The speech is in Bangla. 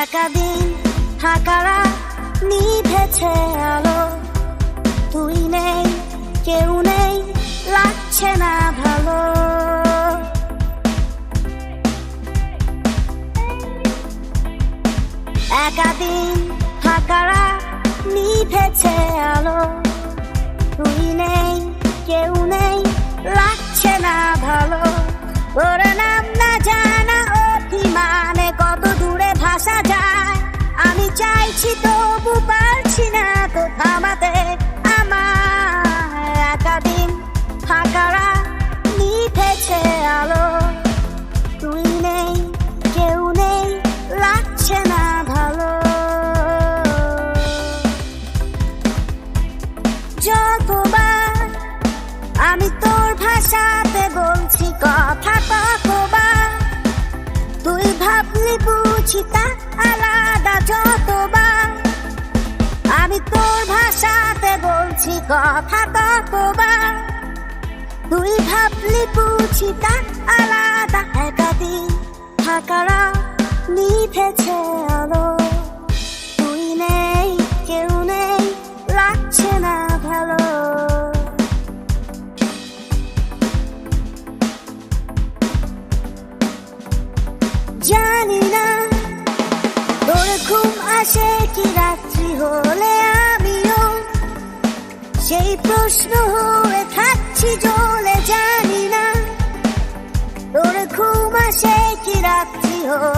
একা দিন ফাঁকা রাত নিভেছে আলো, তুই নেই কেউ নেই লাগছে না ভালো। একা দিন ফাঁকা রাত নিভেছে আলো, তুই নেই কেউ নেই লাগছে না ভালো। ওর নাম না জানা অভিমানে কত দূরে ভাসা যায়, আমি চাইছি তবু পারছি না তো থামাতে আমার। একা দিন ফাঁকা রাত নিভেছে আলো, তুই নেই কেউ নেই লাগছে না ভালো। যতবার আমি তোর ভাষাতে বলছি কথা, ততবার তুই ভাবলি বুঝি তা আলাদা। যতবার আমি তোর ভাষাতে বলছি কথা, ততবার তুই ভাবলি বুঝি তা আলাদা। একা দিন ফাঁকা রাত নিভেছে আলো, তুই নেই কেউ নেই লাগছে না ভালো। জানি না তোর ঘুম আসে কি রাত্রি হলে, আমিও সেই প্রশ্ন হয়ে থাকছি জ্বলে। জানি না তোর ঘুম আসে কি রাত্রি হলে,